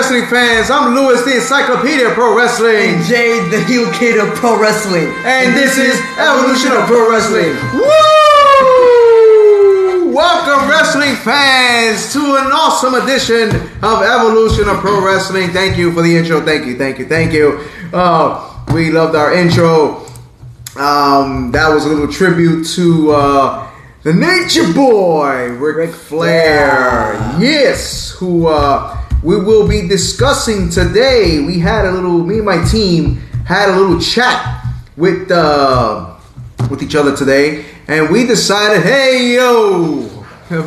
wrestling fans? I'm Louis, the Encyclopedia of Pro Wrestling. And Jay, the heel kid of Pro Wrestling. And this is Evolution of Pro Wrestling. Woo! Welcome, wrestling fans, to an awesome edition of Evolution of Pro Wrestling. Thank you for the intro. Thank you. We loved our intro. That was a little tribute to the Nature Boy, Ric Flair. Yes, who we will be discussing today. Me and my team had a little chat with each other today, and we decided, hey, yo.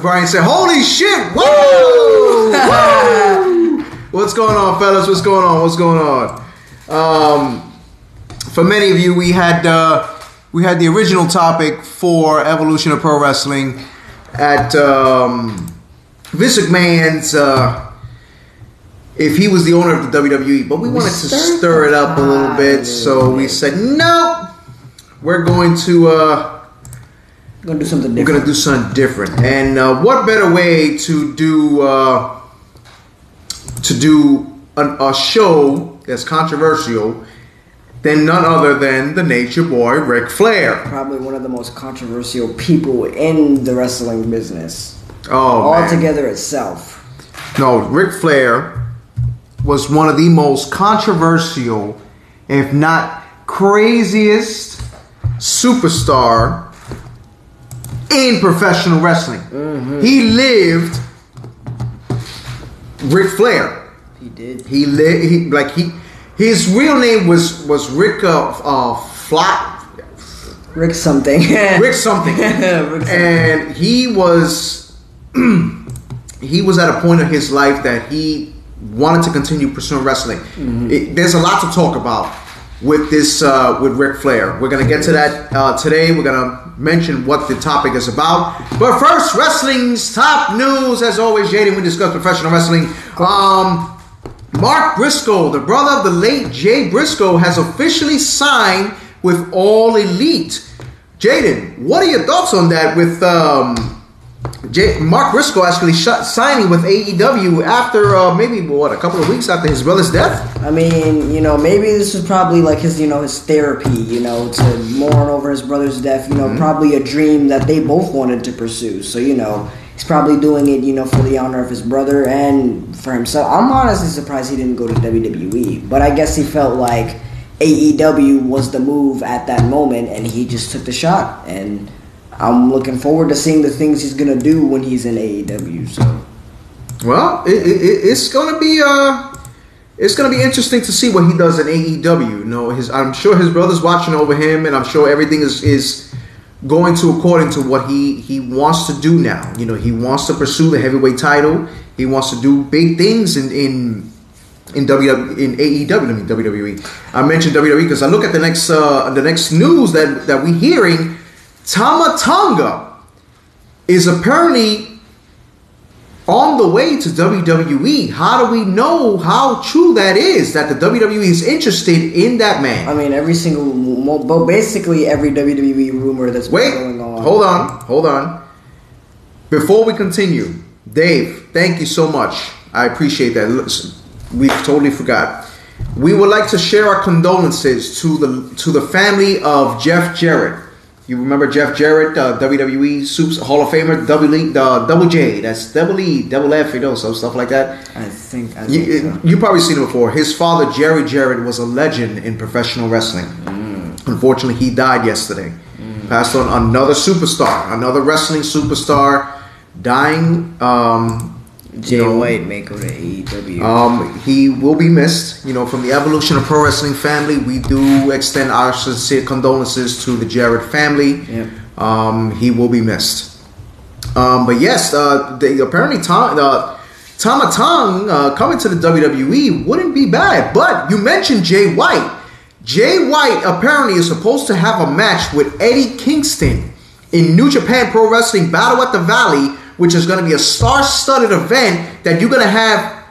Brian said, holy shit, whoa! Whoa! What's going on, fellas? What's going on? For many of you, we had the original topic for Evolution of Pro Wrestling at Vince McMahon's, if he was the owner of the WWE, but we wanted to stir it up a little bit, so we said, no, we're going to do something different. We're going to do something different. And what better way to do a show that's controversial than none other than the Nature Boy, Ric Flair. Probably one of the most controversial people in the wrestling business. Oh, altogether itself. No, Ric Flair was one of the most controversial, if not craziest, superstar in professional wrestling. Mm-hmm. He lived Ric Flair. He did. His real name was Rick Rick something. Rick something. And he was at a point of his life that he wanted to continue pursuing wrestling. Mm-hmm. There's a lot to talk about with this with Ric Flair. We're gonna get to that today. We're gonna mention what the topic is about. But first, wrestling's top news. As always, Jaden, we discuss professional wrestling. Mark Briscoe, the brother of the late Jay Briscoe, has officially signed with All Elite. Jaden, what are your thoughts on that with Mark Briscoe actually signing with AEW after maybe a couple of weeks after his brother's death? I mean, maybe this was probably like his therapy, to mourn over his brother's death, Mm-hmm. Probably a dream that they both wanted to pursue. So, he's probably doing it, for the honor of his brother and for himself. I'm honestly surprised he didn't go to WWE, but I guess he felt like AEW was the move at that moment and he just took the shot, and I'm looking forward to seeing the things he's gonna do when he's in AEW. So, well, it's gonna be interesting to see what he does in AEW. I'm sure his brother's watching over him, and I'm sure everything is going according to what he wants to do now. He wants to pursue the heavyweight title. He wants to do big things in WWE. I mentioned WWE because I look at the next news that we're hearing. Tama Tonga is apparently on the way to WWE. How do we know how true that is, that the WWE is interested in that man? I mean, basically every WWE rumor that's been going on. Hold on. Before we continue, Dave, thank you so much. I appreciate that. We totally forgot. We would like to share our condolences to the family of Jeff Jarrett. You remember Jeff Jarrett, WWE Soups Hall of Famer, Double J, that's Double E, Double F, some stuff like that. I think so. You've probably seen it before. His father, Jerry Jarrett, was a legend in professional wrestling. Unfortunately, he died yesterday. Passed on, another superstar, another wrestling superstar, dying. Jay White may go to AEW. He will be missed. From the Evolution of Pro Wrestling family, we do extend our sincere condolences to the Jarrett family. Yep. He will be missed. But yes, apparently Tama Tonga coming to the WWE wouldn't be bad. But you mentioned Jay White. Jay White apparently is supposed to have a match with Eddie Kingston in New Japan Pro Wrestling Battle at the Valley, which is going to be a star-studded event that you're going to have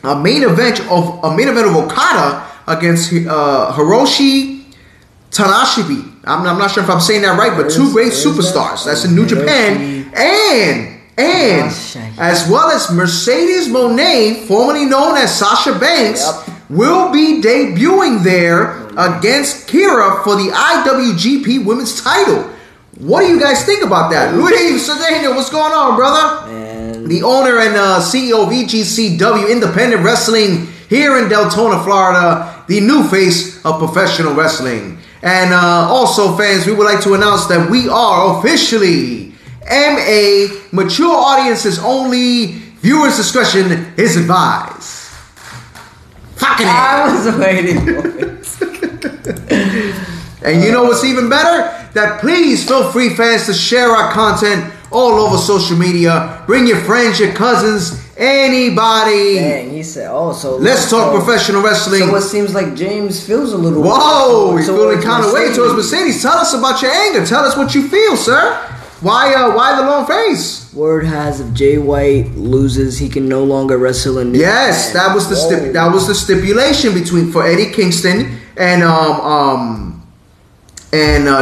a main event of Okada against Hiroshi Tanahashi. I'm not sure if I'm saying that right, but two great superstars. That's in New Japan. And And as well as Mercedes Moné, formerly known as Sasha Banks, will be debuting there against Kira for the IWGP Women's title. What do you guys think about that? Luis Cedeno, what's going on, brother? Man. The owner and CEO of EGCW Independent Wrestling here in Deltona, Florida, the new face of professional wrestling. And also, fans, we would like to announce that we are officially MA, mature audiences only, viewers' discretion is advised. Fucking I was waiting for it. And you know what's even better? That please feel free, fans, to share our content all over social media. Bring your friends, your cousins, anybody. Dang, he said, so let's talk professional wrestling. So it seems like James feels a little... Whoa, he's feeling kind of way towards Mercedes. Tell us about your anger. Tell us what you feel, sir. Why the long face? Word has if Jay White loses, he can no longer wrestle in New Yes, Japan. that was the stipulation for Eddie Kingston and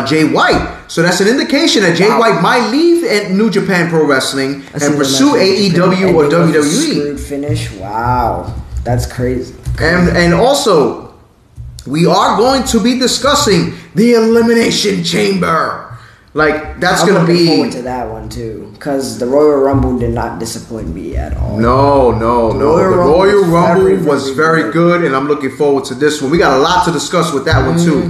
Jay White. So that's an indication that Jay White might leave New Japan Pro Wrestling and pursue AEW or WWE. Screwed finish. Wow, that's crazy. And also, we are going to be discussing the Elimination Chamber. Like, that's going to be... I'm looking forward to that one, too. Because the Royal Rumble did not disappoint me at all. No. The Royal Rumble was very good, and I'm looking forward to this one. We got a lot to discuss with that one, too.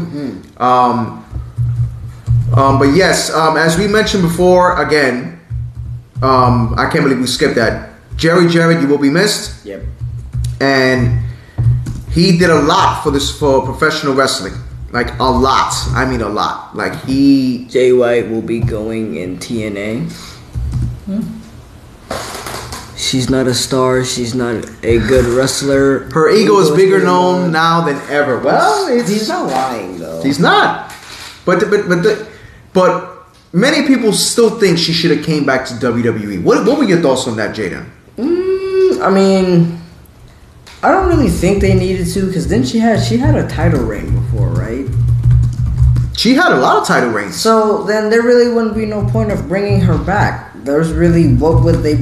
But yes, as we mentioned before, again, I can't believe we skipped that. Jerry Jarrett, you will be missed. Yep. And he did a lot for professional wrestling. Like, a lot. I mean, a lot. Like, Jay White will be going in TNA. She's not a star. She's not a good wrestler. Her ego is bigger known now than ever. Well, he's not lying, though. He's not. But many people still think she should have came back to WWE. What were your thoughts on that, Jaden? I mean, I don't really think they needed to, because then she had a title reign before, right? She had a lot of title reigns. So then there really wouldn't be no point of bringing her back. There's really, what would they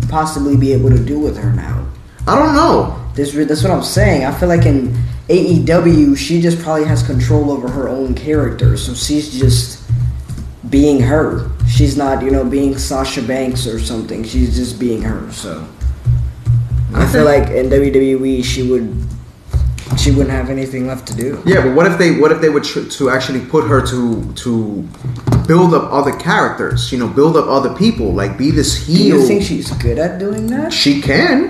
possibly be able to do with her now? I don't know. That's what I'm saying. I feel like in AEW, she just probably has control over her own character. So she's just being her. She's not, being Sasha Banks or something. She's just being her. So I feel like in WWE, she wouldn't have anything left to do. Yeah, but what if they were to actually put her to build up other characters? Build up other people. Like, be this heel. Do you think she's good at doing that? She can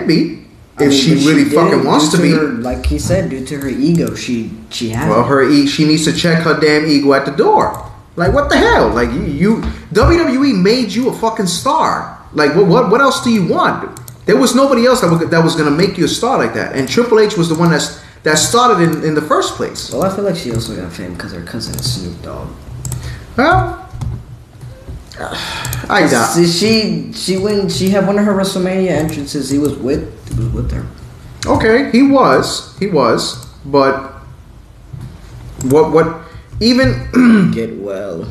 be. If she really fucking wants to be. Like he said, due to her ego, she has. Well, she needs to check her damn ego at the door. Like, what the hell? Like, you WWE made you a fucking star. Like, what else do you want? There was nobody else that was going to make you a star like that. And Triple H was the one that started in the first place. Well, I feel like she also got fame because her cousin is Snoop Dogg. Well, I doubt. When she had one of her WrestleMania entrances, he was with her. Okay, he was, but what even get well,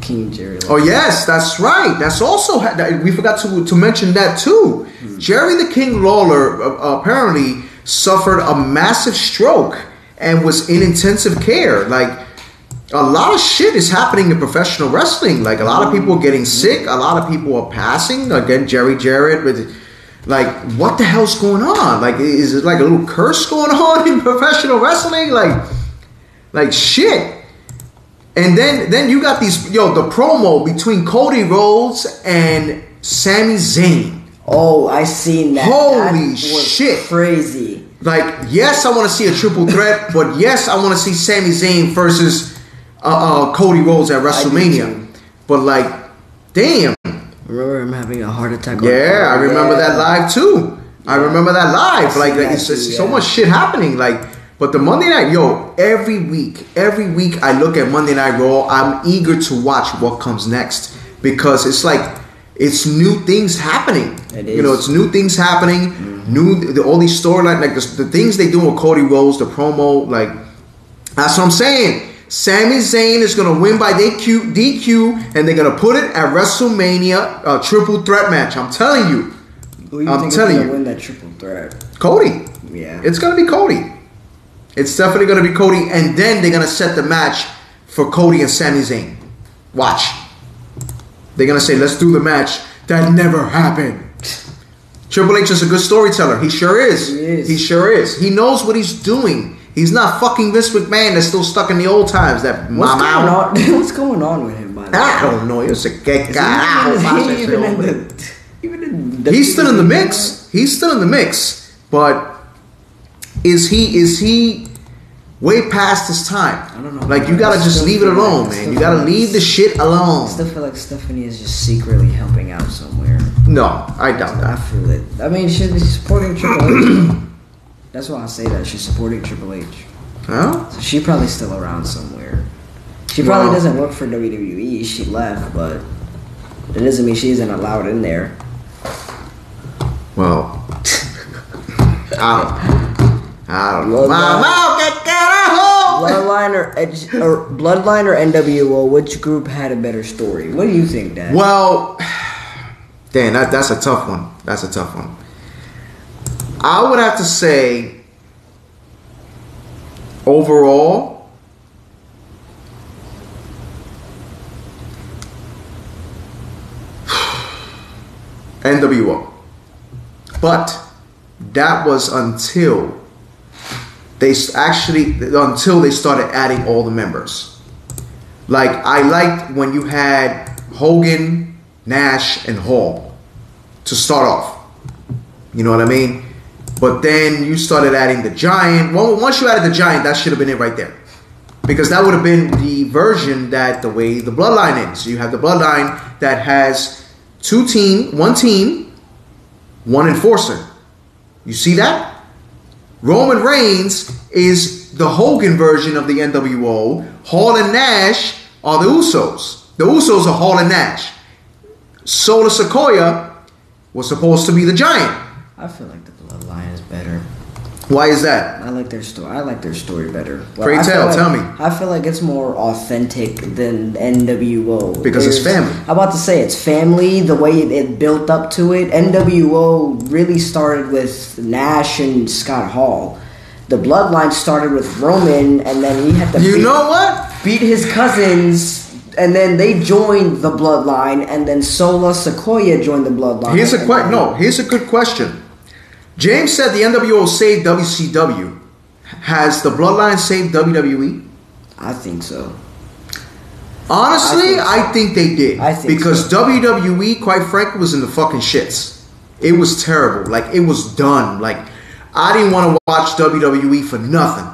King Jerry. Oh yes, that's right. That's also we forgot to mention that too. Jerry the King Lawler apparently suffered a massive stroke and was in intensive care. Like, a lot of shit is happening in professional wrestling. Like, a lot of people are getting sick. A lot of people are passing. Again, Jerry Jarrett with. Like, what the hell's going on? Like, is it like a little curse going on in professional wrestling? Like shit. And then you got these, the promo between Cody Rhodes and Sami Zayn. Oh, I seen that. Holy shit. Crazy. Like, yes, I want to see a triple threat, but yes, I want to see Sami Zayn versus Cody Rhodes at WrestleMania. But, like, damn. Remember him having a heart attack? Yeah, I remember that live too. I remember that live. Like it's so much shit happening. Like, but the Monday night, every week I look at Monday Night Raw. I'm eager to watch what comes next because it's like it's new things happening. It is. It's new things happening. All these storylines, like the things they do with Cody Rhodes, the promo, like that's what I'm saying. Sami Zayn is going to win by DQ, and they're going to put it at WrestleMania, a triple threat match. I'm telling you. Who do you think is going to win that triple threat? Cody. Yeah. It's going to be Cody. It's definitely going to be Cody, and then they're going to set the match for Cody and Sami Zayn. Watch. They're going to say, let's do the match that never happened. Triple H is a good storyteller. He sure is. He sure is. He knows what he's doing. He's not fucking Vince McMahon that's still stuck in the old times. What's going on with him, by the way? I don't know. He's a gay guy. He's still in the mix. He's still in the mix. But is he way past his time? I don't know. Like, you gotta just leave it alone, man. You gotta leave the shit alone. I still feel like Stephanie is just secretly helping out somewhere. No, I doubt that. I feel it. I mean, she's supporting Triple H. That's why I say that. She's supporting Triple H. Huh? So she's probably still around somewhere. She probably doesn't work for WWE. She left, but that doesn't mean she isn't allowed in there. Well, I don't know. Bloodline or NWO, which group had a better story? What do you think, Dad? Well, damn, that's a tough one. That's a tough one. I would have to say, overall, NWO. But that was until they started adding all the members. Like, I liked when you had Hogan, Nash, and Hall to start off. You know what I mean? But then you started adding the Giant. Well, once you added the Giant, that should have been it right there. Because that would have been the version that the way the Bloodline ends. So you have the Bloodline that has one team, one enforcer. You see that? Roman Reigns is the Hogan version of the NWO. Hall and Nash are the Usos. The Usos are Hall and Nash. Solar Sequoia was supposed to be the Giant. I feel like the Bloodline is better. Why is that? I like their story better. Well, Tell me. I feel like it's more authentic than NWO. Because it's family. I'm about to say it's family, the way it built up to it. NWO really started with Nash and Scott Hall. The Bloodline started with Roman, and then he had to beat his cousins, and then they joined the Bloodline, and then Sola Sequoia joined the Bloodline. Here's a good question. James said the NWO saved WCW. Has the Bloodline saved WWE? I think so. Honestly, I think they did. Because WWE, quite frankly, was in the fucking shits. It was terrible. Like, it was done. Like, I didn't want to watch WWE for nothing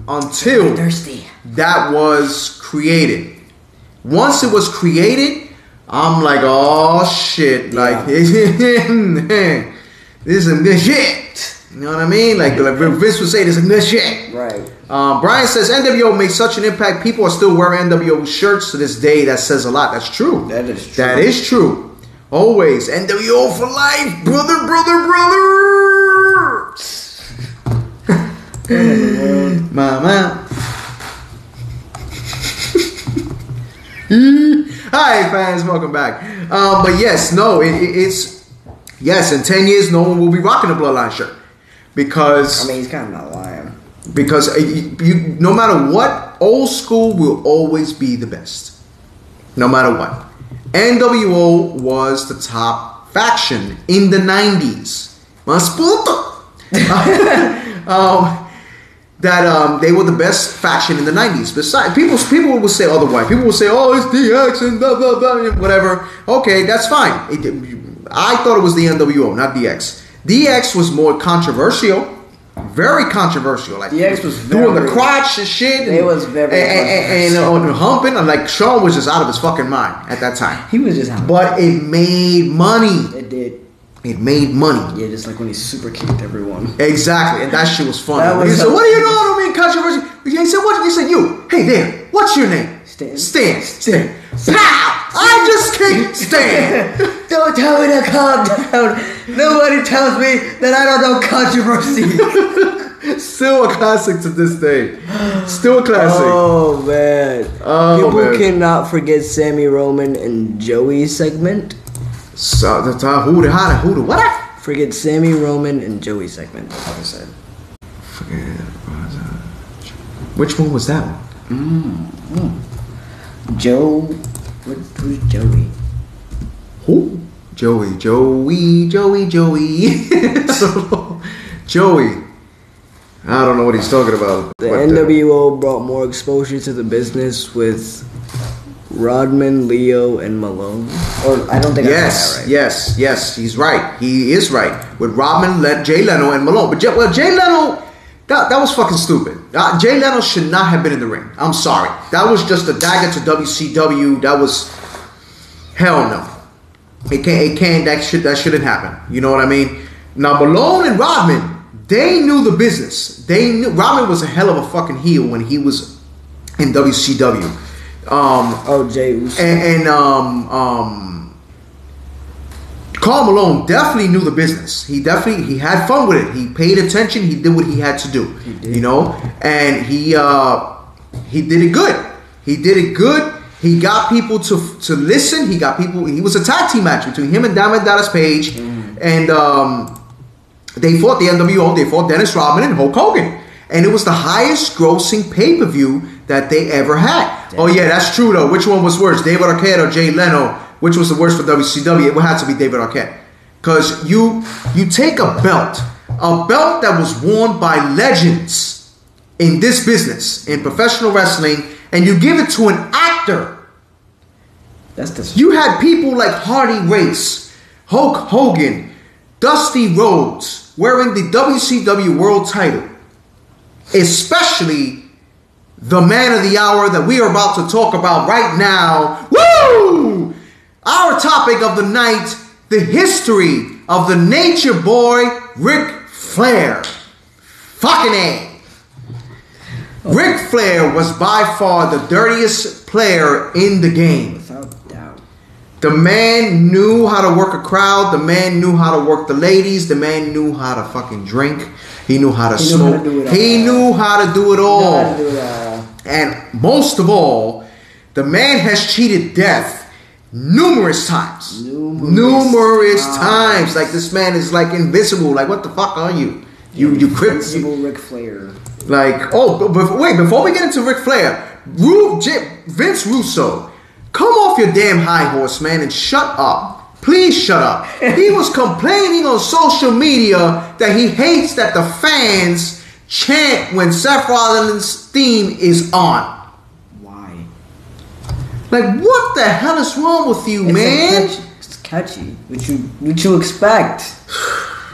until that was created. Once it was created, I'm like, oh shit. Like, this is some good shit. You know what I mean? Like Vince would say, this is some good shit. Right. Brian says, NWO made such an impact. People are still wearing NWO shirts to this day. That says a lot. That's true. That is true. That is true. Always. NWO for life. Brother. Mama. Hi, fans. Welcome back. But yes, in 10 years, no one will be rocking a Bloodline shirt. Because... I mean, he's kind of not lying. Because no matter what, old school will always be the best. No matter what. NWO was the top faction in the 90s. Mas puto! They were the best faction in the 90s. Besides, people will say otherwise. People will say, oh, it's DX and blah, blah, blah, whatever. Okay, that's fine. I thought it was the NWO, not DX. DX was more controversial. Very controversial. Like, DX was doing the crotch and shit. It was very and humping. And like, Shawn was just out of his fucking mind at that time. He was just humping. But it made money. It did. It made money. Yeah, just like when he super kicked everyone. Exactly, and that shit was funny. He said, what do you know? I don't mean controversy. He said, what? He said, you. Hey there, what's your name? Stan. Pow! I just kicked Stan. Don't tell me to calm down. Nobody tells me that I don't know controversy. Still a classic to this day. Still a classic. Oh man. Oh, People man. cannot forget Sammy Roman and Joey segment. So, who the what? Forget Sammy Roman and Joey segment. That's what I said. Which one was that one? Joe. Who's Joey? Who? Joey. Joey. I don't know what he's talking about. The NWO brought more exposure to the business with Rodman, Leo, and Malone. Or I don't think I said that right. Yes, he's right. He is right. With Rodman, Jay Leno, and Malone. But Jay Leno, that was fucking stupid. Jay Leno should not have been in the ring. I'm sorry. That was just a dagger to WCW. That was hell no. It can't. That shouldn't happen. You know what I mean? Now Malone and Rodman, they knew the business. They knew Rodman was a hell of a fucking heel when he was in WCW. Jay Uso. And Karl Malone definitely knew the business. He had fun with it. He paid attention. He did what he had to do. You know, and he did it good. He did it good. He got people to listen. He got people. He was a tag team match between him and Diamond Dallas Page, and they fought the NWO. They fought Dennis Rodman and Hulk Hogan, and it was the highest grossing pay-per-view that they ever had. Damn. Oh yeah, that's true though. Which one was worse, David Arquette or Jay Leno? Which was the worst for WCW? It would have to be David Arquette, because you take a belt that was worn by legends in this business, in professional wrestling, and you give it to an actor. You had people like Hardy Race, Hulk Hogan, Dusty Rhodes wearing the WCW World title, especially the man of the hour that we are about to talk about right now. Woo! Our topic of the night, the history of the Nature Boy, Ric Flair. Fucking A. Ric Flair was by far the dirtiest player in the game. Without doubt. The man knew how to work a crowd. The man knew how to work the ladies. The man knew how to fucking drink. He knew how to smoke. He knew how to do it all. And most of all, the man has cheated death numerous times. Numerous times. Like, this man is like invisible. Like, what the fuck are you? You crazy. Invisible Ric Flair. Like, before we get into Ric Flair, Vince Russo, come off your damn high horse, man, and shut up. Please shut up. He was complaining on social media that he hates that the fans chant when Seth Rollins' theme is on. Why? Like, what the hell is wrong with you, man? It's catchy. What you expect?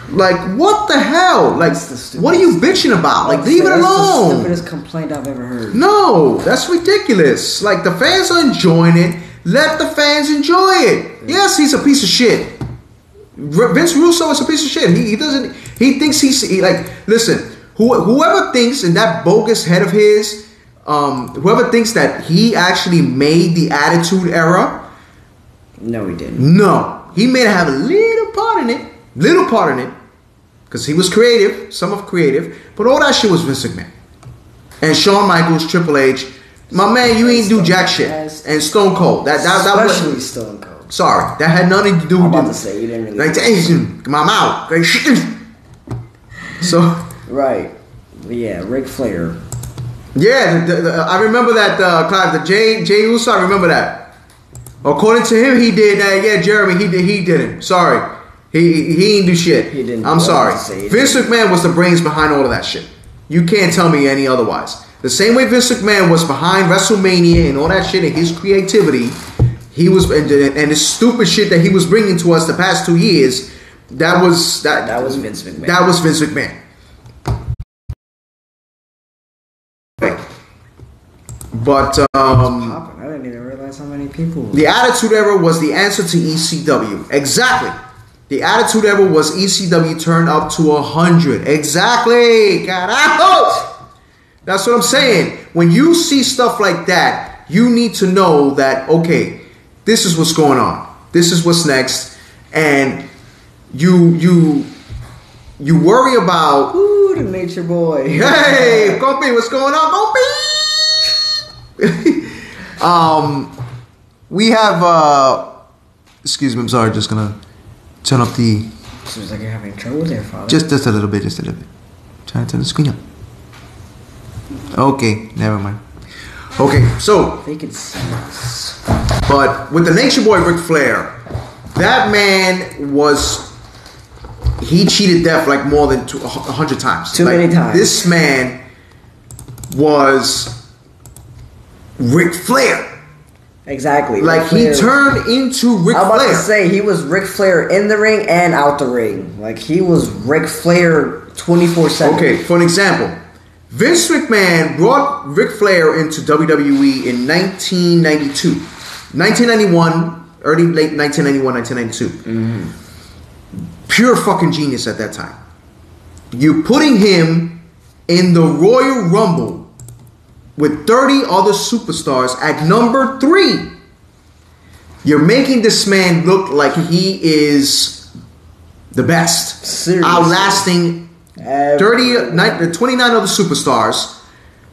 Like, what the hell? Like, what are you bitching about? Like, leave it alone. That's the stupidest complaint I've ever heard. No, that's ridiculous. Like, the fans are enjoying it. Let the fans enjoy it. Yes, he's a piece of shit. Vince Russo is a piece of shit. He thinks listen, whoever thinks in that bogus head of his, whoever thinks that he actually made the Attitude Era. No, he didn't. No. He may have a little part in it. Because he was creative, but all that shit was Vince McMahon. And Shawn Michaels, Triple H. My man, you ain't do jack shit. And Stone Cold. Especially Stone Cold. Sorry, that had nothing to do with I'm about to say, you didn't really... Like, my mouth. So... Right. Yeah, Ric Flair. Yeah, I remember that, Clive, the Jay Uso, I remember that. According to him, he did that. Yeah, Jeremy, he didn't. Sorry. He didn't do shit. He didn't. I'm sorry. Vince McMahon was the brains behind all of that shit. You can't tell me any otherwise. The same way Vince McMahon was behind WrestleMania and all that shit and his creativity, he was and the stupid shit that he was bringing to us the past 2 years. That was Vince McMahon. That was Vince McMahon. But I didn't even realize how many people. The Attitude Era was the answer to ECW. Exactly. The Attitude Era was ECW turned up to 100. Exactly. Carajo! That's what I'm saying. When you see stuff like that, you need to know that, okay, this is what's going on. This is what's next. And you you worry about. Ooh, the nature boy. Hey, Compi, what's going on, Compi? We have. Excuse me, I'm sorry. Just gonna turn up the. Seems like you're having trouble there, Father. Just a little bit. Trying to turn the screen up. Okay, never mind. Okay, so. They can see us. But with the Nature Boy Ric Flair, that man was. He cheated death like more than 100 times. Too many times. This man was Ric Flair. Exactly. Like he turned into Ric Flair. I'm about to say he was Ric Flair in the ring and out the ring. Like he was Ric Flair 24/7. Okay, for an example, Vince McMahon brought Ric Flair into WWE in 1992, 1991, late 1991, 1992. Mm-hmm. Pure fucking genius at that time. You putting him in the Royal Rumble with 30 other superstars at number 3. You're making this man look like he is the best. Seriously. Outlasting 29 other superstars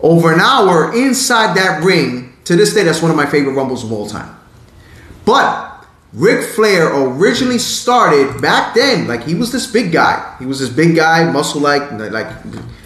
over an hour inside that ring. To this day, that's one of my favorite Rumbles of all time. But Ric Flair originally started back then, like he was this big guy. He was this big guy, muscle like.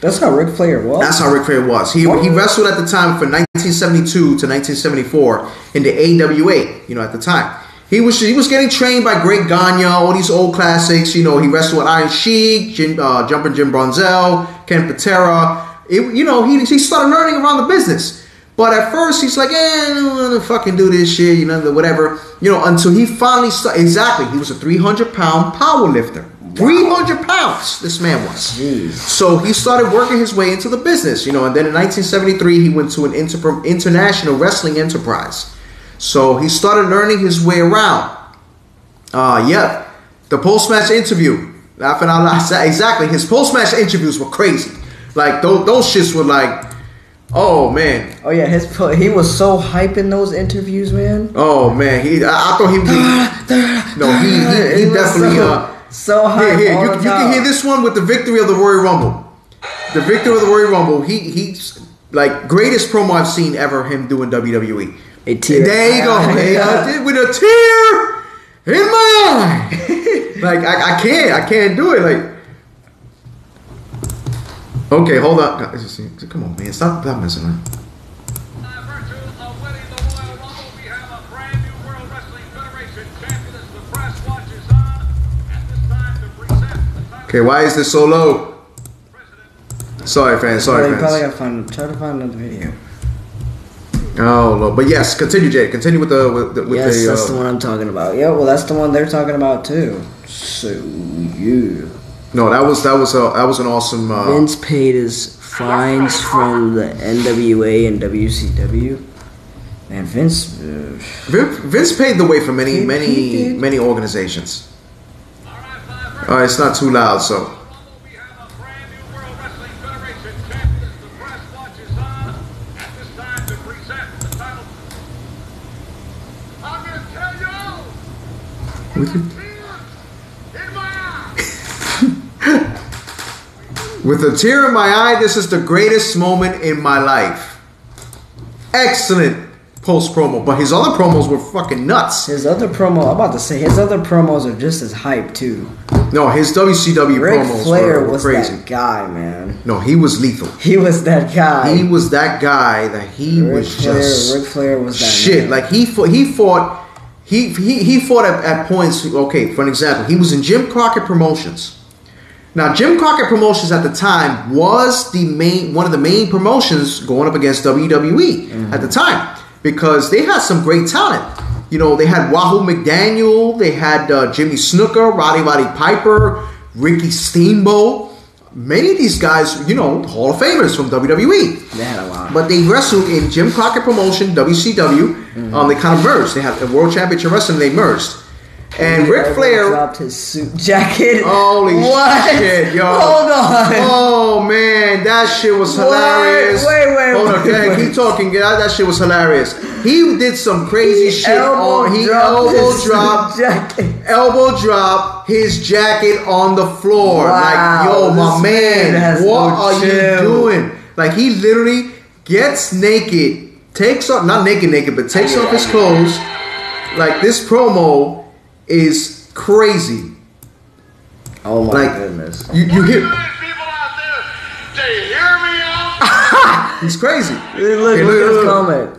That's how Ric Flair was. That's how Ric Flair was. He wrestled at the time from 1972 to 1974 in the AWA. You know, at the time he was getting trained by Greg Gagne, all these old classics. You know, he wrestled with Iron Sheik, Jumping Jim Bronzell, Ken Patera. He started learning around the business. But at first, he's like, I don't want to fucking do this shit, whatever. Until he finally started. Exactly. He was a 300-pound power lifter. Wow. 300 pounds, this man was. Jeez. So he started working his way into the business, and then in 1973, he went to an international wrestling enterprise. So he started learning his way around. The post-match interview. Laughing out loud. Exactly. His post-match interviews were crazy. Like, those shits were like, oh man! Oh yeah, he was so hype in those interviews, man. Oh man, I thought he was. No, he definitely so hype. Here, you can hear this one with the victory of the Royal Rumble. The victory of the Royal Rumble. He's like greatest promo I've seen ever. Him doing WWE. A tear. There you go. With a tear in my eye. Like I can't do it. Like. Okay, hold on. Come on, man. Stop messing around. By virtue of winning the Royal Rumble, we have a brand new World Wrestling Federation champion as the press watches on. At this time to present the title. Okay, why is this so low? Sorry, fans. Probably gotta try to find another video. Oh, Lord. But yes, continue, Jay. Continue with the. Yes, that's the one I'm talking about. Yeah, well, that's the one they're talking about too. So yeah. No, that was an awesome. Vince paid his fines from the NWA and WCW, and Vince paved the way for many organizations. All right, it's not too loud, so. We have a brand new World Wrestling Federation champion as the press watches on. At this time to present the title. I'm gonna tell you. With a tear in my eye, this is the greatest moment in my life. Excellent post promo, but his other promos were fucking nuts. His other promos are just as hype too. No, his WCW promos were crazy. That guy, man. No, he was lethal. He was that guy. He was that guy that Ric Flair was that shit. Man. Like he fought at points. Okay, for an example, he was in Jim Crockett Promotions. Now, Jim Crockett Promotions at the time was one of the main promotions going up against WWE at the time because they had some great talent. They had Wahoo McDaniel, they had Jimmy Snuka, Roddy Piper, Ricky Steamboat. Many of these guys, Hall of Famers from WWE. They had a lot. But they wrestled in Jim Crockett Promotion, WCW. They kind of merged. They had a World Championship Wrestling, they merged. And Ric Flair dropped his suit jacket. Holy shit, yo! Hold on. Oh man, that shit was hilarious. Wait. Hold on, keep talking. That shit was hilarious. He did some crazy shit. He elbow dropped his jacket on the floor. Wow, like, yo, my man, what are you doing? Like, he literally gets naked, takes off, not naked, but takes off his clothes. Like, this promo is crazy. Oh my goodness. You hear people out there, they hear me out. he's crazy. Look at this comment.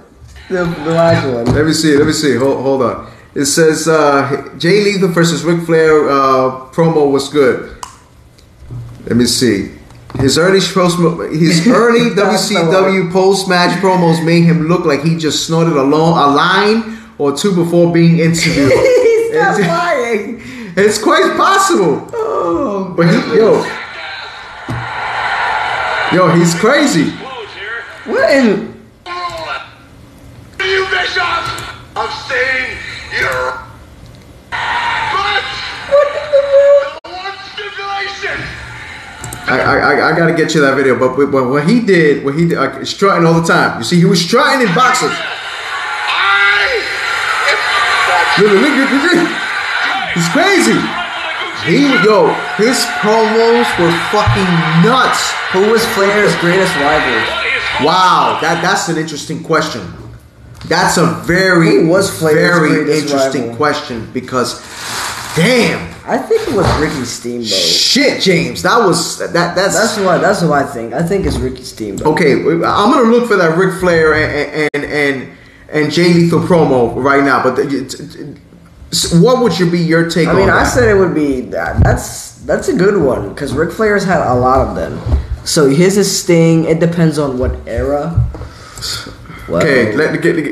The last one. Let me see. Hold on. It says Jay Lethal versus Ric Flair promo was good. Let me see. His early WCW post-match promos made him look like he just snorted a line or two before being interviewed. He's not lying. It's quite possible. Oh, but he's crazy. What in? You Bischoff, I'm saying you're. But the one stipulation. I gotta get you that video, but what he did, strutting all the time. You see, he was strutting in boxes. He's crazy. His promos were fucking nuts. Who was Flair's greatest rival? Wow, that's an interesting question. That's a very interesting question because, damn. I think it was Ricky Steamboat. Shit, James, that's what I think. I think it's Ricky Steamboat. Okay, I'm gonna look for that Ric Flair and Jay Lethal promo right now. But what would be your take? on I that? said it would be that's a good one because Ric Flair's had a lot of them. So his is Sting. It depends on what era. Well, okay,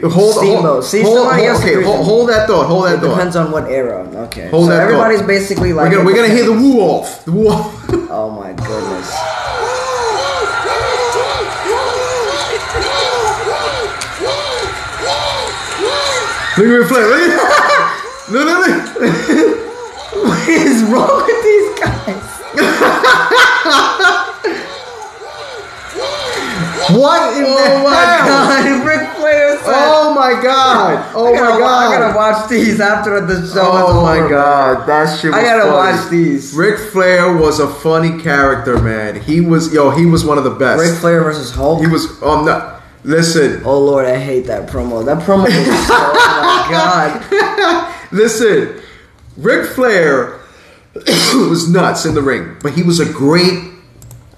hold that thought. It depends on what era. Okay, hold that everybody's thought. Basically like we're gonna hear the woo off. Oh my goodness. Look at Ric Flair. Look. What is wrong with these guys? What in the hell? God, Ric Flair said. Oh my God! Oh my God! I gotta watch these after the show. Oh my God! That shit was I gotta funny. watch these. Ric Flair was a funny character, man. He was one of the best. Ric Flair versus Hulk. He was. Listen. Oh Lord, I hate that promo. That promo was oh my God. Listen, Ric Flair was nuts in the ring, but he was a great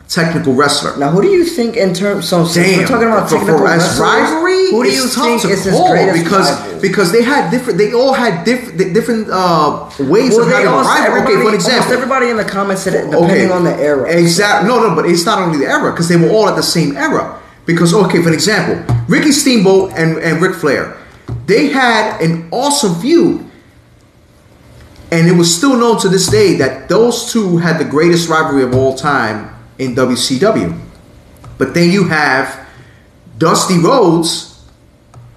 technical wrestler. Now, who do you think in terms? So we're talking about technical rivalry. Who do you think is his greatest rival? Because they all had different ways of having a rival. Okay, for example, everybody in the comments said it depending on the era. Exactly. No, but it's not only the era because they were all at the same era. Because for example, Ricky Steamboat and Ric Flair, they had an awesome feud. And it was still known to this day that those two had the greatest rivalry of all time in WCW. But then you have Dusty Rhodes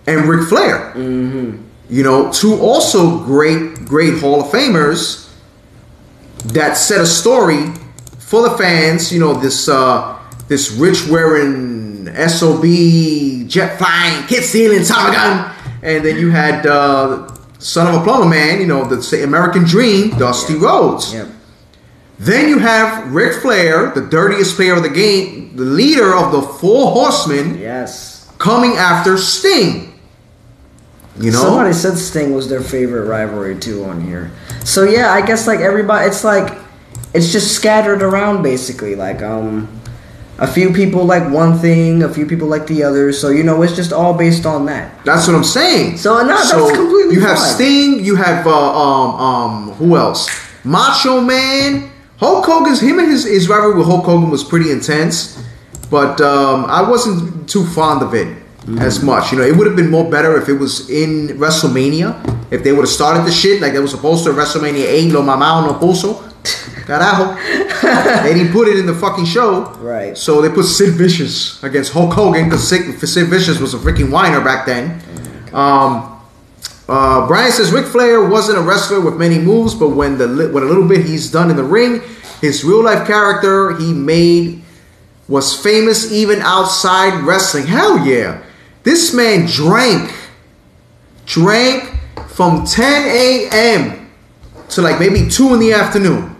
and Ric Flair. Mm-hmm. You know, two also great Hall of Famers that set a story for the fans. You know, this rich wearing SOB jet flying kid stealing Tommy gun, and then you had son of a plumber man. You know, the American Dream, Dusty Rhodes. Yep. Then you have Ric Flair, the dirtiest player of the game, the leader of the Four Horsemen, coming after Sting. You know, somebody said Sting was their favorite rivalry too on here. So yeah, I guess like everybody, it's just scattered around basically. Like a few people like one thing, a few people like the other. So you know, it's just all based on that. That's what I'm saying. So that's completely. You have Sting. You have who else? Macho Man. Hulk Hogan's his rivalry with Hulk Hogan was pretty intense, but I wasn't too fond of it as much. You know, it would have been more better if it was in WrestleMania. If they would have started the shit like they were supposed to at WrestleMania 8, Lo Mamao no Puso. Carajo. They didn't put it in the fucking show. Right. So they put Sid Vicious against Hulk Hogan because Sid Vicious was a freaking whiner back then. Brian says Ric Flair wasn't a wrestler with many moves, but when a little bit he's done in the ring, his real life character he made was famous even outside wrestling. Hell yeah. This man drank from 10 a.m. to like maybe 2 in the afternoon.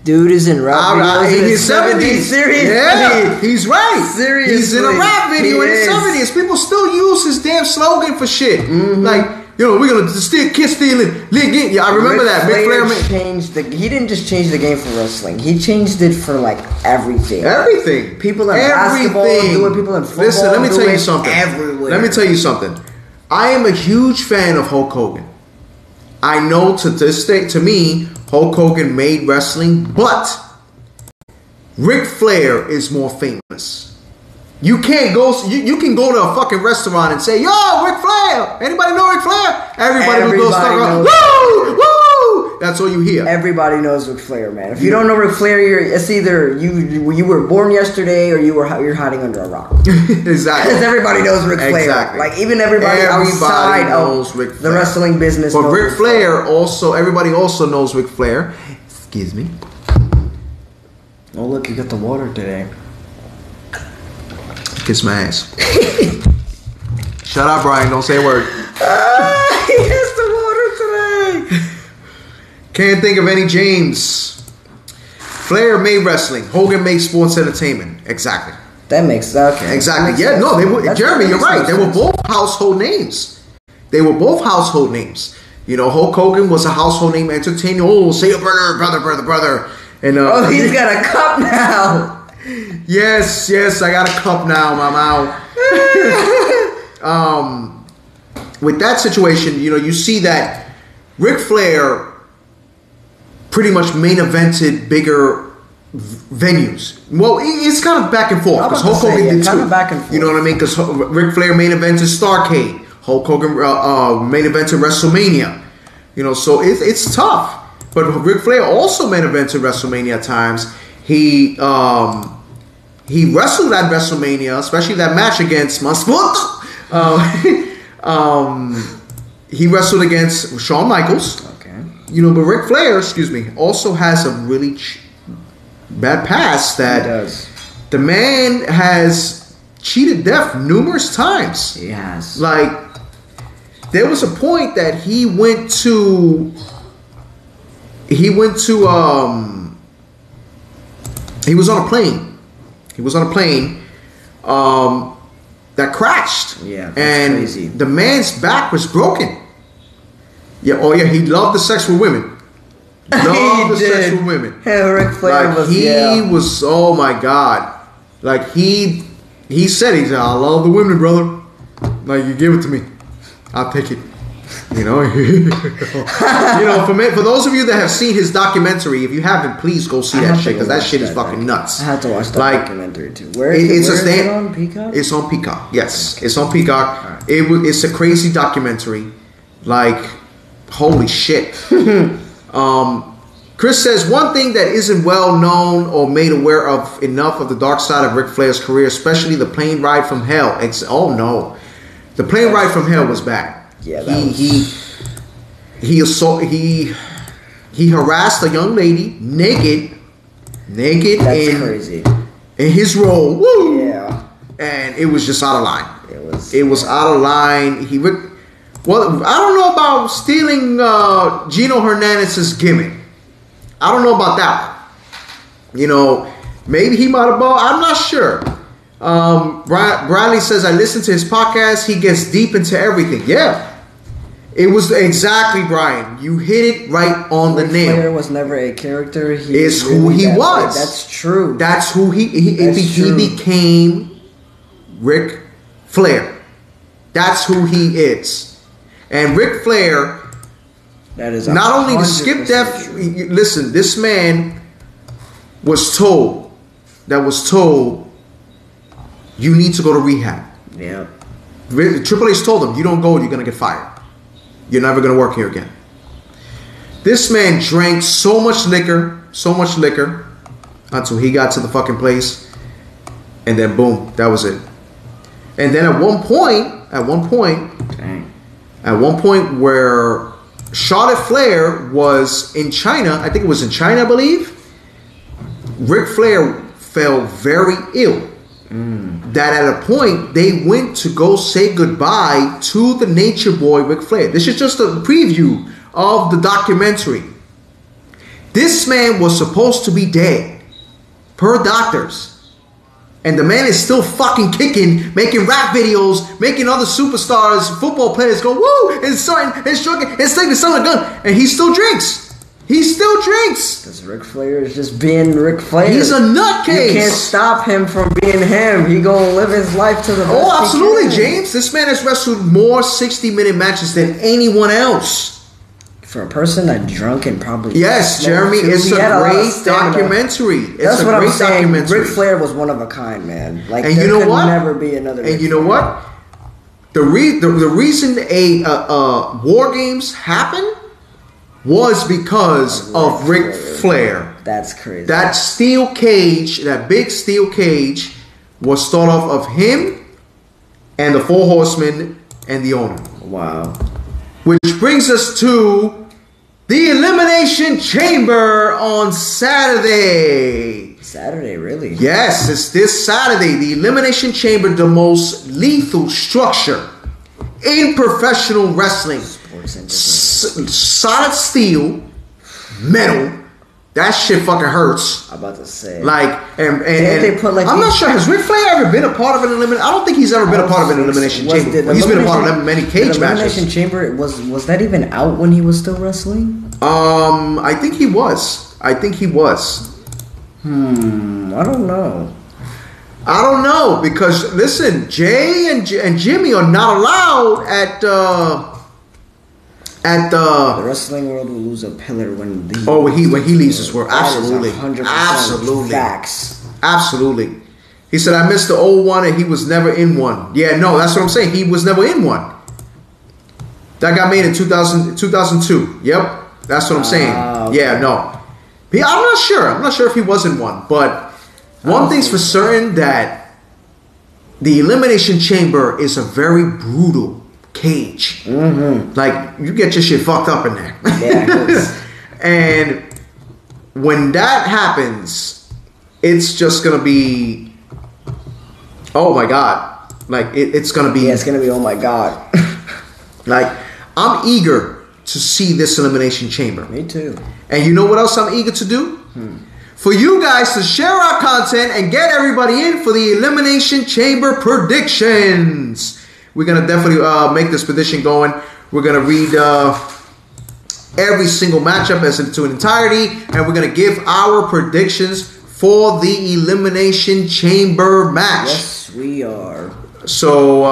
Dude is in rap videos in his 70s. Seriously. Yeah, he's right. Seriously. He's in a rap video in his 70s. People still use his damn slogan for shit. Mm-hmm. Like, we're going to still kiss stealing. Yeah, I remember that. Ric Flair he didn't just change the game for wrestling. He changed it for like everything. Everything. People in basketball do it. People in football. Listen, let me tell you something. Everywhere. Let me tell you something. I am a huge fan of Hulk Hogan. I know to this day, to me, Hulk Hogan made wrestling, but Ric Flair is more famous. You can't go. You can go to a fucking restaurant and say, "Yo, Ric Flair." Anybody know Ric Flair? Everybody will go start around. Woo, woo. That's all you hear. Everybody knows Ric Flair, man. If you don't know Ric Flair, it's either you were born yesterday or you're hiding under a rock. Exactly. Because everybody knows Ric Flair. Exactly. Like even everybody outside of the wrestling business. But Ric Flair also, everybody also knows Ric Flair. Excuse me. Oh look, you got the water today. Kiss my ass. Shut up, Brian. Don't say a word. He has the water today. Can't think of any James. Flair made wrestling. Hogan made sports entertainment. Exactly. That makes okay. Exactly. Makes Yeah. sense. No, they were. Jeremy, you're right. No They were both household names. They were both household names. Hulk Hogan was a household name entertainer. Oh, say a brother. And he's got a cup now. Yes, I got a cup now, my mouth. With that situation, you see that Ric Flair pretty much main evented bigger venues. Well, it's kind of back and forth because Hulk Hogan did too. Back and forth. You know what I mean? Because Ric Flair main evented Starrcade. Hulk Hogan main evented WrestleMania. So it's tough. But Ric Flair also main evented WrestleMania at times. He wrestled at WrestleMania, especially that match against he wrestled against Shawn Michaels. Okay. But Ric Flair, also has a really bad past that He does. the man has cheated death numerous times. He has. Like, there was a point that he went to he was on a plane. He was on a plane that crashed. Yeah, that's and crazy. The man's back was broken. Yeah, oh yeah, he loved the sex with women. Loved the sex with women. Yeah, Ric Flair was oh my God. Like he said, I love the women, brother. Like, you give it to me, I'll take it. For those of you that have seen his documentary, if you haven't, please go see that shit, because that shit is fucking nuts. I had to watch that documentary too. Where is it on Peacock? It's on Peacock. Yes, it's on Peacock. Right. It's a crazy documentary. Like, holy shit. Chris says, one thing that isn't well known or made aware of enough of the dark side of Ric Flair's career, especially the plane ride from hell. Oh no, the plane ride from hell was bad. Yeah, he harassed a young lady naked. That's crazy. In his role. Woo! Yeah, and it was just out of line. It was out of line. Well, I don't know about stealing Gino Hernandez's gimmick. I don't know about that one. Maybe he might have bought. I'm not sure. Bradley says, I listened to his podcast. He gets deep into everything. Yeah. It was exactly, Brian. You hit it right on the nail. Ric Flair was never a character. It's who he was. That's true. That's who he became. Ric Flair. That's who he is. And Ric Flair, that is not only the skip death. Listen, this man was told you need to go to rehab. Yeah. Triple H told him, you don't go, you're gonna get fired. You're never gonna work here again. This man drank so much liquor until he got to the fucking place, and then boom, that was it. And then at one point, Dang. at one point where Charlotte Flair was in China. I think it was in China, I believe. Ric Flair fell very ill. That at a point they went to go say goodbye to the Nature Boy Ric Flair. This is just a preview of the documentary. This man was supposed to be dead, per doctors. And the man is still fucking kicking, making rap videos, making other superstars, football players go woo and starting and stroking and sticking the son of a gun, and he still drinks. He still drinks. Because Ric Flair is just being Ric Flair. He's a nutcase. You can't stop him from being him. He gonna live his life to the best. Oh, absolutely, James. This man has wrestled more 60-minute matches than anyone else. For a person that drunk and probably yes, Jeremy, it's a great documentary. That's what I'm saying. Ric Flair was one of a kind, man. Like, and you know could what? Never be another. And you know what? The reason War Games happened was because of Ric Flair. That's crazy. That steel cage, that big steel cage, was thought of him and the Four Horsemen and the owner. Wow. Which brings us to the Elimination Chamber on Saturday. Saturday, really? Yes, it's this Saturday. The Elimination Chamber, the most lethal structure in professional wrestling. Solid steel, metal. That shit fucking hurts. I'm about to say. Like, and they put like I'm not sure. Has Ric Flair ever been a part of an elimination? I don't think he's ever been a part of an elimination chamber. He's been a part of many cage matches. Elimination chamber was that even out when he was still wrestling? I think he was. I don't know. I don't know because listen, Jay and Jimmy are not allowed at the wrestling world will lose a pillar when he leaves this world. Absolutely. 100% facts. Absolutely. He said, I missed the old one and he was never in one. Yeah, no, that's what I'm saying. He was never in one. That got made in 2002. Yep. That's what I'm saying. Okay. Yeah, no. I'm not sure. I'm not sure if he was in one. But one thing's for certain, that the Elimination Chamber is a very brutal cage. Mm-hmm. Like, you get your shit fucked up in there. Yeah. And when that happens, it's just gonna be, oh my god! Like it's gonna be. Yeah, it's gonna be. Oh my god! Like, I'm eager to see this Elimination Chamber. Me too. And you know what else I'm eager to do? For you guys to share our content and get everybody in for the Elimination Chamber predictions. We're going to definitely make this prediction going. We're going to read every single matchup as into an entirety. And we're going to give our predictions for the Elimination Chamber match. Yes, we are. So,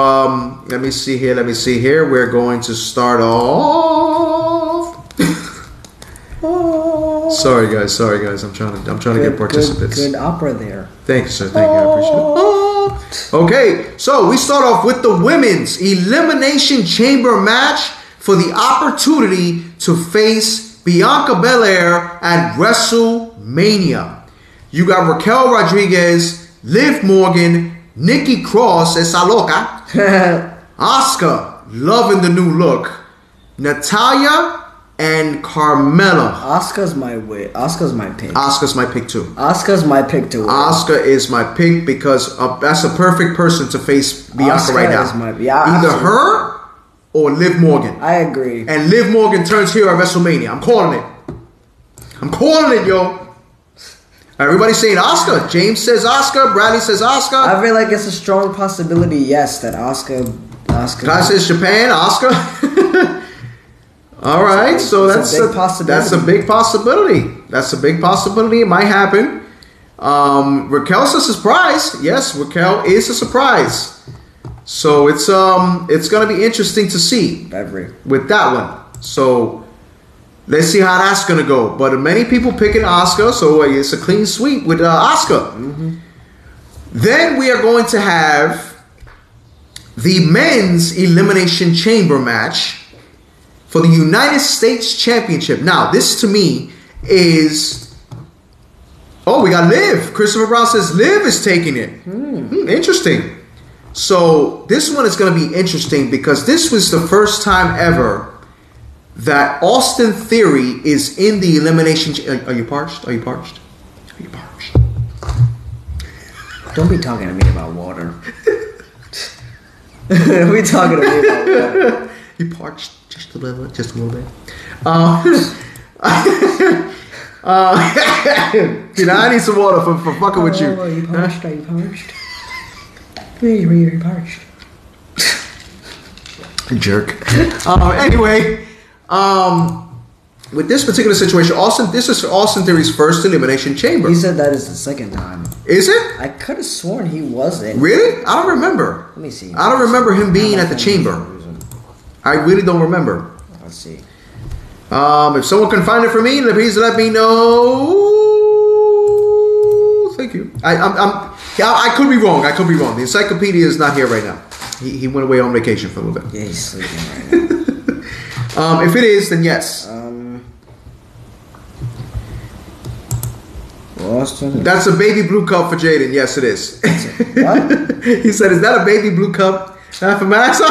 let me see here. We're going to start off. Sorry guys. I'm trying to get participants. Good opera there. Thank you, sir. Thank you. I appreciate it. Okay, so we start off with the women's Elimination Chamber match for the opportunity to face Bianca Belair at WrestleMania. You got Raquel Rodriguez, Liv Morgan, Nikki Cross, esa loca, Asuka, loving the new look, Natalya, and Carmella. Asuka's my pick. Asuka's my pick too. Asuka's my pick too. Asuka is my pick because that's a perfect person to face Bianca Asuka right now. Either absolutely. her or Liv Morgan. I agree. And Liv Morgan turns heel at WrestleMania. I'm calling it, yo. Everybody's saying Asuka. James says Asuka. Bradley says Asuka. I feel like it's a strong possibility, yes, that Asuka. Guy says Japan. Asuka. All right, so that's a big possibility. That's a big possibility. It might happen. Raquel's a surprise. Yes, Raquel is a surprise. So it's gonna be interesting to see with that one. So let's see how that's gonna go. But many people picking Asuka, so it's a clean sweep with Asuka. Mm-hmm. Then we are going to have the men's Elimination Chamber match for the United States Championship. Now, this to me is... Oh, we got Liv. Christopher Brown says Liv is taking it. Interesting. So this one is going to be interesting because this was the first time ever that Austin Theory is in the elimination. Are you parched? Are you parched? Are you parched? Don't be talking to me about water. Don't be talking to me about water. You parched just a little bit. You know, I need some water for fucking with you. Are you parched? Are you parched? Are you parched? Jerk. Anyway, with this particular situation, this is Austin Theory's first elimination chamber. He said that is the second time. Is it? I could have sworn he wasn't. Really? I don't remember. Let me see. I don't remember him being at the chamber. I really don't remember. Let's see. If someone can find it for me, please let me know. Thank you. I could be wrong. The encyclopedia is not here right now. He went away on vacation for a little bit. Yeah, he's sleeping right now. If it is, then yes. Austin. That's a baby blue cup for Jaden. Yes, it is. What? He said, "Is that a baby blue cup for Max?"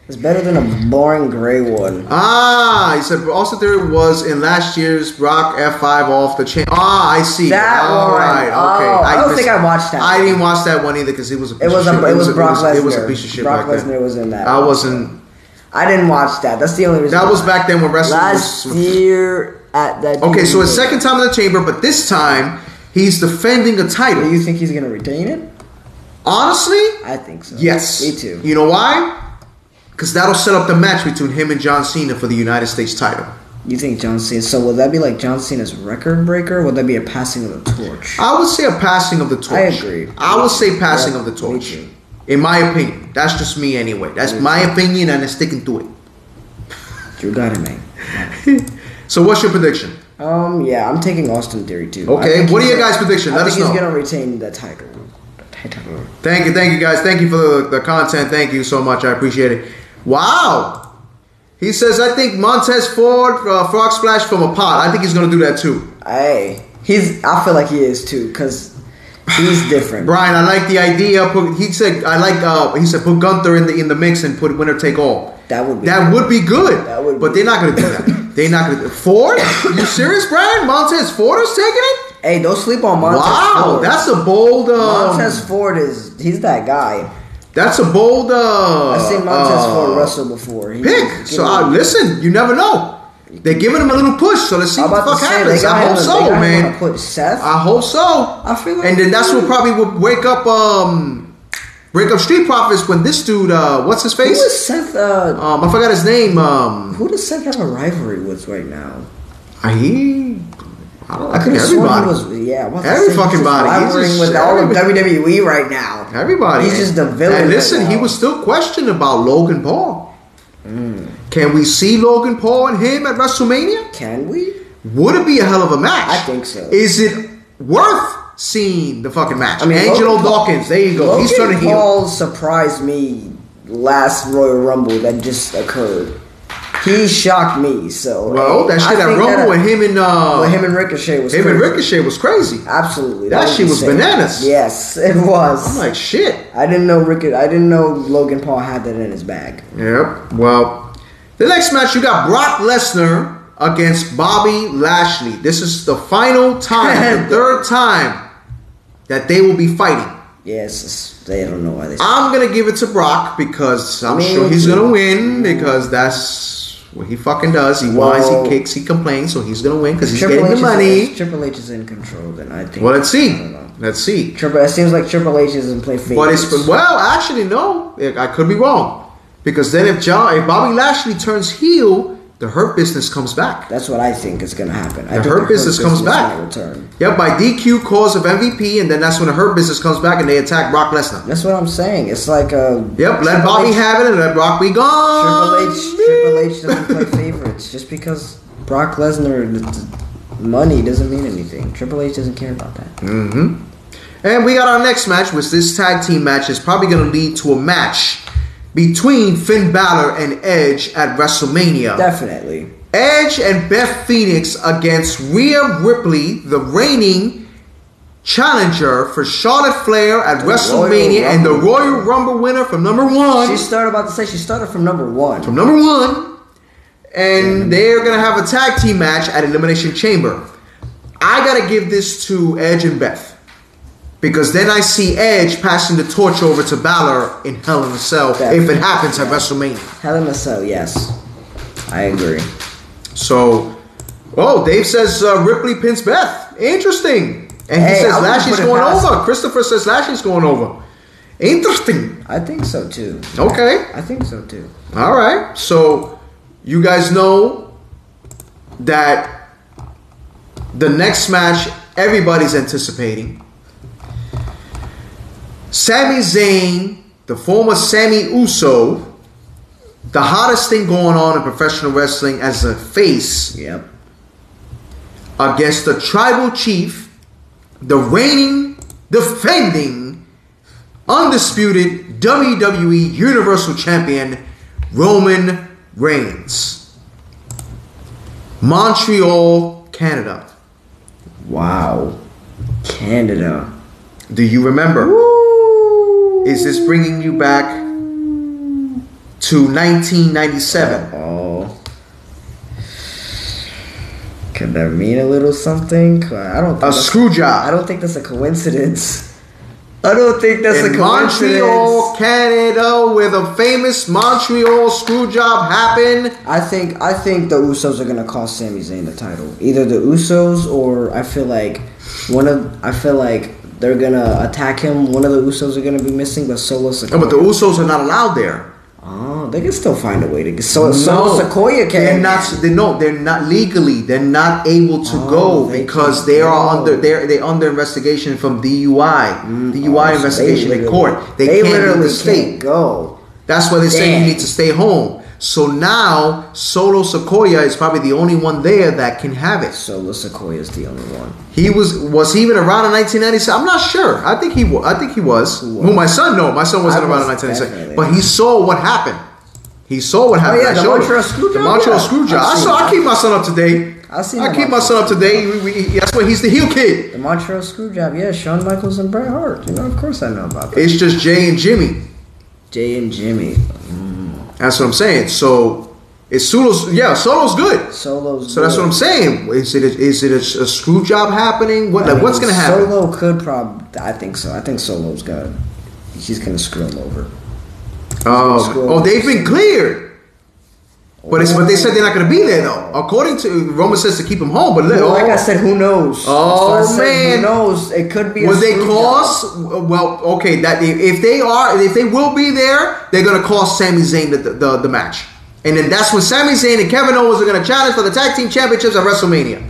It's better than a boring gray one. He said Austin Theory was in last year's Brock F5 off the chain. I see. That one. Right. Okay. I don't think I watched that. I didn't watch that one either because it was a piece It was of shit. Brock Lesnar. It was a piece of shit. Brock back then. Lesnar was in that. I wasn't. I didn't watch that. That's the only reason. That was back then when wrestling last was. year at that. Okay, so his second time in the chamber, but this time he's defending a title. Do you think he's gonna retain it? Honestly, I think so. yes. Me too. You know why? Because that'll set up the match between him and John Cena for the United States title. You think John Cena? So would that be like John Cena's record breaker? Or would that be a passing of the torch? I would say a passing of the torch. I agree. I would say passing of the Me torch. too. In my opinion. That's just me anyway. That's my opinion and I'm sticking to it. You got it, man. So what's your prediction? Yeah, I'm taking Austin Theory too. Okay, what are your guys' predictions? Let us know. I think he's gonna retain the title. Thank you guys. Thank you for the content. Thank you so much. I appreciate it. Wow. He says, I think Montez Ford, frog splash from a pot. I think he's going to do that too. Hey, I feel like he is too, because he's different. Brian, I like the idea. He said put Gunther in the mix and put winner take all. That would be good. But they're not going to do that. They're not going to do it. Ford? You serious, Brian? Montez Ford is taking it? Hey, don't sleep on Montez Ford. Wow, that's a bold... Montez Ford he's that guy. That's a bold... I've seen Montez Ford wrestle before. Pick. So listen, you never know. They're giving him a little push, so let's see what the fuck happens. I hope so, man. Put Seth. I hope so. I feel like, and then that's what probably would wake up Street Profits when this dude, what's his face? Who is Seth? I forgot his name. Who does Seth have a rivalry with right now? I could have sworn he was. Every fucking body. He's rivaling with all of WWE right now. Everybody. He's just the villain. And listen, right he was still questioned about Logan Paul. Can we see Logan Paul and him at WrestleMania? Can we? Would it be a hell of a match? I think so. Is it worth seeing the fucking match? I mean, Angelo Dawkins, there you go. He's turning heel. Logan Paul surprised me last Royal Rumble that just occurred. He shocked me. So that shit at Rumble with him and Ricochet was him crazy. and Ricochet was crazy. Absolutely, that shit was bananas. Yes, it was. I'm like shit. I didn't know Logan Paul had that in his bag. Yep. Well, the next match you got Brock Lesnar against Bobby Lashley. This is the final time, the third time that they will be fighting. Yes, they don't know why they. I'm gonna give it to Brock because I'm sure he's gonna win because that's what he fucking does. He whines, he kicks, he complains, so he's gonna win because he's getting the money. Triple H is in control, then I think. Well, let's see. I don't know. Let's see. It seems like Triple H doesn't play favorites. But actually, no. I could be wrong because then if Bobby Lashley turns heel, the Hurt Business comes back. That's what I think is going to happen. The Hurt Business comes back. Return. Yep, by DQ cause of MVP, and then that's when the Hurt Business comes back and they attack Brock Lesnar. That's what I'm saying. It's like a... Yep, let Bobby have it and let Brock be gone. Triple H doesn't play favorites. Just because Brock Lesnar money doesn't mean anything. Triple H doesn't care about that. Mm-hmm. And we got our next match, which this tag team match is probably going to lead to a match between Finn Balor and Edge at WrestleMania. Definitely. Edge and Beth Phoenix against Rhea Ripley, the reigning challenger for Charlotte Flair at WrestleMania and the Royal Rumble winner from number 1. She started from number 1. From number 1. And they're going to have a tag team match at Elimination Chamber. I got to give this to Edge and Beth. Because then I see Edge passing the torch over to Balor in Hell in a Cell if it happens at WrestleMania. Hell in a Cell, yes. I agree. So, Dave says Ripley pins Beth. Interesting. And he says Lashley's going over. Christopher says Lashley's going over. Interesting. I think so too. Okay. I think so too. All right. So, you guys know that the next match everybody's anticipating. Sami Zayn, the former Sammy Uso, the hottest thing going on in professional wrestling as a face, against the tribal chief, the reigning, defending, undisputed WWE Universal Champion, Roman Reigns. Montreal, Canada. Wow. Canada. Do you remember? Woo. Is this bringing you back to 1997? Oh. Could that mean a little something? I don't think A screw job. I don't think that's a coincidence. I don't think that's a coincidence. Montreal, Canada, where the famous Montreal screw job happened. I think the Usos are gonna cost Sami Zayn the title. Either the Usos or I feel like they're gonna attack him. One of the Usos are gonna be missing, but Solo Sikoa. No, but the Usos are not allowed there. Oh, they can still find a way to get Solo Sikoa can. They're not legally. They're not able to go because they are they're under investigation from DUI. DUI investigation in court. They can't leave the state. Can't go. That's why they say you need to stay home. So now Solo Sikoa is probably the only one there that can have it. Solo Sikoa is the only one. He was he even around in 1997? I'm not sure. I think he was. Who my son? No, my son wasn't around in 1997. But he saw what happened. He saw what happened. Oh, yeah, the Montreal Screwjob. The Montreal Screwjob. I keep my son up to date. I keep my son up to date. That's why he's the heel kid. The Montreal Screwjob. Yeah, Shawn Michaels and Bret Hart. You know, of course I know about that. It's just Jay and Jimmy. That's what I'm saying. So it's Solo's good. Solo's so that's what I'm saying. Is it a screw job happening? What's gonna happen? Solo could probably. I think so. I think Solo's good. He's gonna screw him over. They've been cleared. But they said they're not going to be there though. According to Roman says to keep him home, but like I said, who knows? Oh man, who knows? It could be. Would they cost? Well, okay. That if they will be there, they're going to cost Sami Zayn the match, and then that's when Sami Zayn and Kevin Owens are going to challenge for the tag team championships at WrestleMania,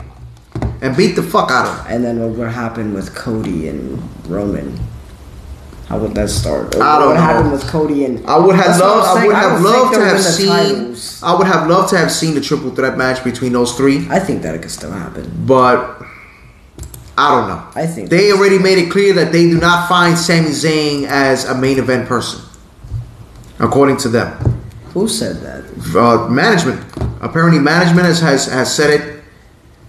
and beat the fuck out of them. And then what would happen with Cody and Roman? How would that start? I don't know. What happened with Cody and? I would have loved to have seen the triple threat match between those three. I think that it could still happen, but I don't know. I think they already made it clear that they do not find Sami Zayn as a main event person, according to them. Who said that? Management. Apparently, management has said it.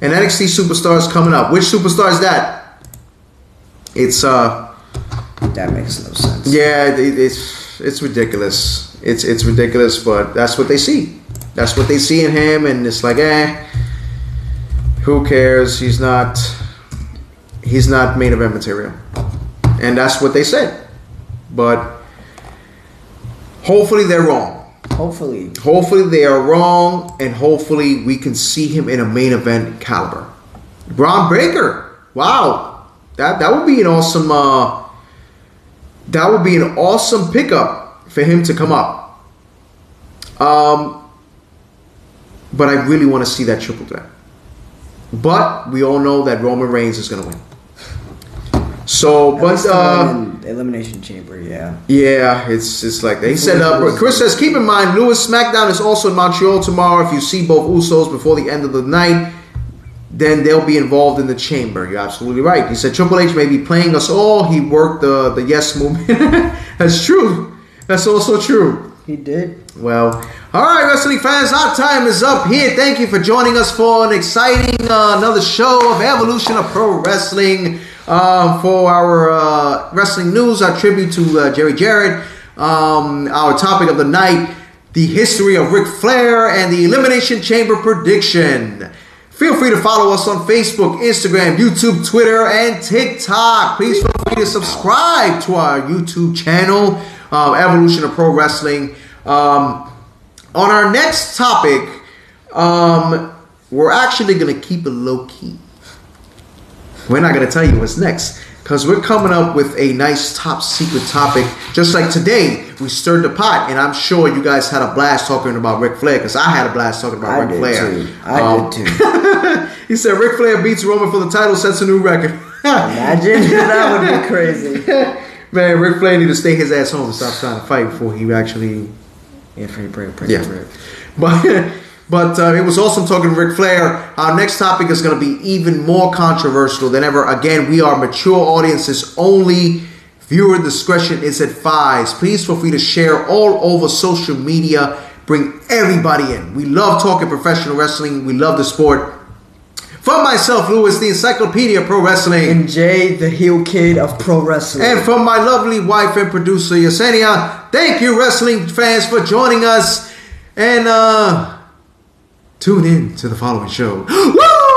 And NXT superstar is coming up. Which superstar is that? It's That makes no sense. Yeah, it's ridiculous. It's ridiculous, but that's what they see. That's what they see in him, and it's like, who cares? He's not main event material, and that's what they said. But hopefully they're wrong. Hopefully they are wrong, and hopefully we can see him in a main event caliber. Braun Breaker, wow, that would be an awesome. That would be an awesome pickup for him to come up. But I really want to see that triple threat. But we all know that Roman Reigns is going to win. So, Elimination Chamber, yeah. Yeah, it's like that. He said, Chris says, keep in mind, Lewis SmackDown is also in Montreal tomorrow. If you see both Usos before the end of the night, then they'll be involved in the chamber. You're absolutely right. He said Triple H may be playing us all. He worked the yes movement. That's true. That's also true. He did. Well, all right, wrestling fans, our time is up here. Thank you for joining us for an exciting another show of Evolution of Pro Wrestling. For our wrestling news, our tribute to Jerry Jarrett. Our topic of the night, the history of Ric Flair and the Elimination Chamber prediction. Feel free to follow us on Facebook, Instagram, YouTube, Twitter, and TikTok. Please feel free to subscribe to our YouTube channel, Evolution of Pro Wrestling. On our next topic, we're actually going to keep it low-key. We're not going to tell you what's next because we're coming up with a nice top secret topic. Just like today, we stirred the pot, and I'm sure you guys had a blast talking about Ric Flair because I had a blast talking about Ric Flair. I did too. He said Ric Flair beats Roman for the title, sets a new record. Imagine that would be crazy. Man, Ric Flair need to stay his ass home and stop trying to fight before he actually. Yeah, But it was awesome talking to Ric Flair. Our next topic is going to be even more controversial than ever. Again, we are mature audiences only. Viewer discretion is advised. Please feel free to share all over social media. Bring everybody in. We love talking professional wrestling. We love the sport. From myself, Louis, the Encyclopedia of Pro Wrestling. And Jay, the heel kid of pro wrestling. And from my lovely wife and producer, Yesenia. Thank you, wrestling fans, for joining us. And tune in to the following show. Woo!